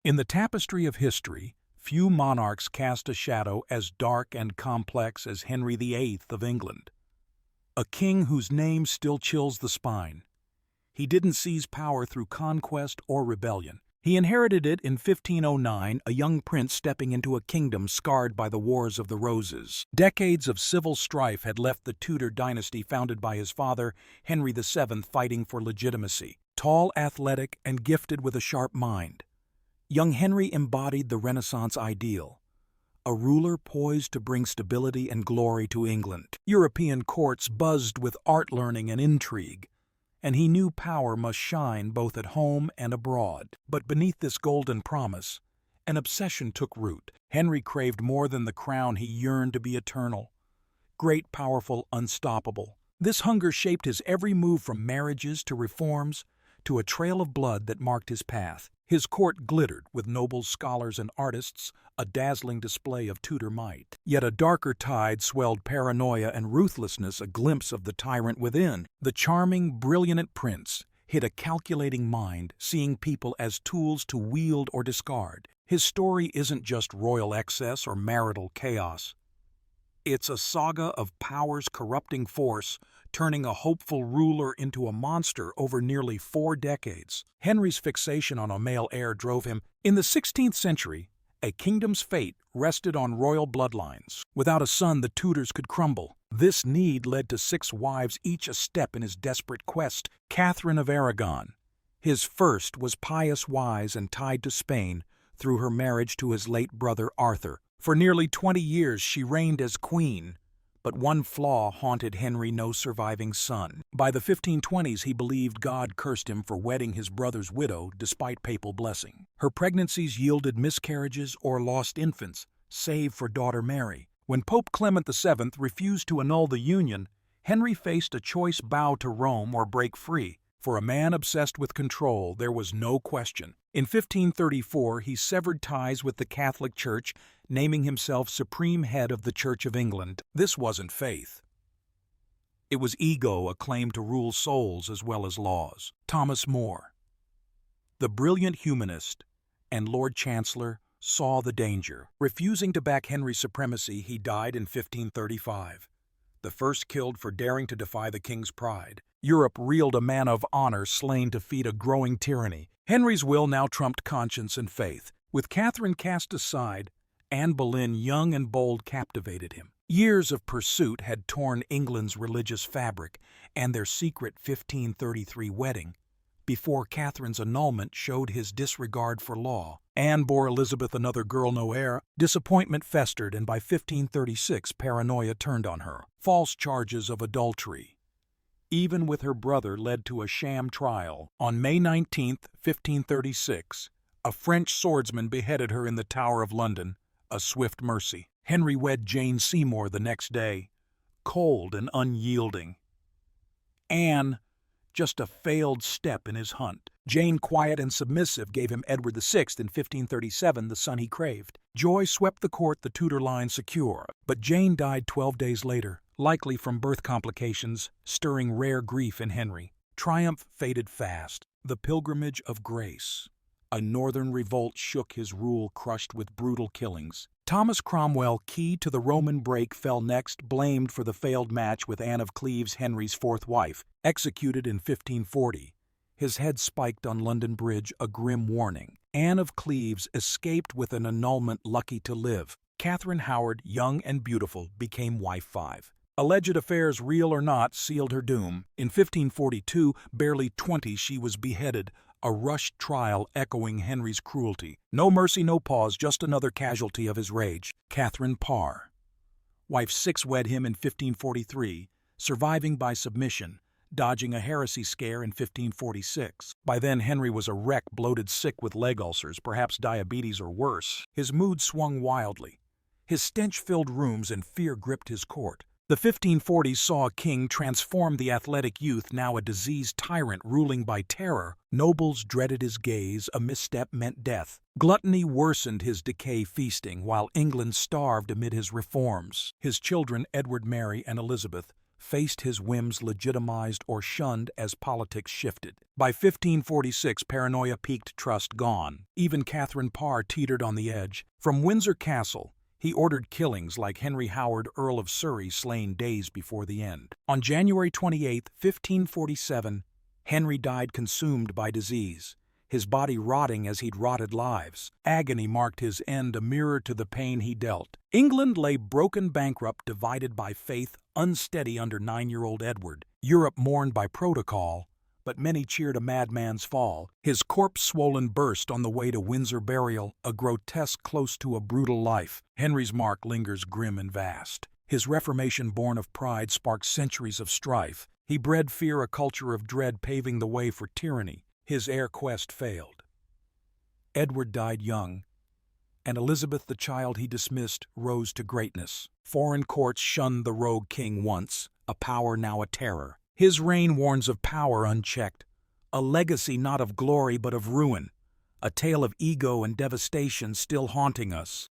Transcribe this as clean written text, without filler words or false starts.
In the tapestry of history, few monarchs cast a shadow as dark and complex as Henry VIII of England. A king whose name still chills the spine. He didn't seize power through conquest or rebellion. He inherited it in 1509, a young prince stepping into a kingdom scarred by the Wars of the Roses. Decades of civil strife had left the Tudor dynasty founded by his father, Henry VII, fighting for legitimacy. Tall, athletic, and gifted with a sharp mind, young Henry embodied the Renaissance ideal, a ruler poised to bring stability and glory to England. European courts buzzed with art learning and intrigue, and he knew power must shine both at home and abroad. But beneath this golden promise, an obsession took root. Henry craved more than the crown. He yearned to be eternal, great, powerful, unstoppable. This hunger shaped his every move, from marriages to reforms to a trail of blood that marked his path. His court glittered with nobles, scholars, and artists, a dazzling display of Tudor might. Yet a darker tide swelled paranoia and ruthlessness, a glimpse of the tyrant within. The charming, brilliant prince hid a calculating mind, seeing people as tools to wield or discard. His story isn't just royal excess or marital chaos. It's a saga of power's corrupting force, turning a hopeful ruler into a monster over nearly 4 decades. Henry's fixation on a male heir drove him. In the 16th century, a kingdom's fate rested on royal bloodlines. Without a son, the Tudors could crumble. This need led to 6 wives, each a step in his desperate quest. Katherine of Aragon. His first was pious, wise, and tied to Spain through her marriage to his late brother Arthur. For nearly 20 years she reigned as queen, but one flaw haunted Henry: no surviving son. By the 1520s, he believed God cursed him for wedding his brother's widow despite papal blessing. Her pregnancies yielded miscarriages or lost infants, save for daughter Mary. When Pope Clement VII refused to annul the union, Henry faced a choice: bow to Rome or break free. For a man obsessed with control, there was no question. In 1534, he severed ties with the Catholic Church, naming himself Supreme Head of the Church of England. This wasn't faith. It was ego, a claim to rule souls as well as laws. Thomas More, the brilliant humanist and Lord Chancellor, saw the danger. Refusing to back Henry's supremacy, he died in 1535, the first killed for daring to defy the king's pride. Europe reeled, a man of honor slain to feed a growing tyranny. Henry's will now trumped conscience and faith. With Katherine cast aside, Anne Boleyn, young and bold, captivated him. Years of pursuit had torn England's religious fabric, and their secret 1533 wedding, before Katherine's annulment, showed his disregard for law. Anne bore Elizabeth another girl, no heir. Disappointment festered, and by 1536 paranoia turned on her. False charges of adultery, even with her brother, led to a sham trial. On May 19, 1536, a French swordsman beheaded her in the Tower of London, a swift mercy. Henry wed Jane Seymour the next day, cold and unyielding. Anne, just a failed step in his hunt. Jane, quiet and submissive, gave him Edward VI in 1537, the son he craved. Joy swept the court, the Tudor line secure. But Jane died 12 days later, likely from birth complications, stirring rare grief in Henry. Triumph faded fast. The Pilgrimage of Grace. A northern revolt shook his rule, crushed with brutal killings. Thomas Cromwell, key to the Roman break, fell next, blamed for the failed match with Anne of Cleves, Henry's 4th wife. Executed in 1540. His head spiked on London Bridge, a grim warning. Anne of Cleves escaped with an annulment, lucky to live. Catherine Howard, young and beautiful, became wife 5. Alleged affairs, real or not, sealed her doom. In 1542, barely 20, she was beheaded, a rushed trial echoing Henry's cruelty. No mercy, no pause, just another casualty of his rage. Katherine Parr. Wife 6 wed him in 1543, surviving by submission, dodging a heresy scare in 1546. By then, Henry was a wreck, bloated, sick with leg ulcers, perhaps diabetes or worse. His mood swung wildly. His stench filled rooms and fear gripped his court. The 1540s saw a king transform the athletic youth, now a diseased tyrant ruling by terror. Nobles dreaded his gaze, a misstep meant death. Gluttony worsened his decay feasting, while England starved amid his reforms. His children, Edward, Mary, and Elizabeth, faced his whims legitimized or shunned as politics shifted. By 1546, paranoia peaked, trust gone. Even Katherine Parr teetered on the edge. From Windsor Castle, he ordered killings like Henry Howard, Earl of Surrey, slain days before the end. On January 28, 1547, Henry died consumed by disease, his body rotting as he'd rotted lives. Agony marked his end, a mirror to the pain he dealt. England lay broken, bankrupt, divided by faith, unsteady under 9-year-old Edward. Europe mourned by protocol, but many cheered a madman's fall. His corpse-swollen burst on the way to Windsor burial, a grotesque close to a brutal life. Henry's mark lingers grim and vast. His reformation, born of pride, sparked centuries of strife. He bred fear, a culture of dread, paving the way for tyranny. His heir quest failed. Edward died young, and Elizabeth, the child he dismissed, rose to greatness. Foreign courts shunned the rogue king once, a power now a terror. His reign warns of power unchecked, a legacy not of glory but of ruin, a tale of ego and devastation still haunting us.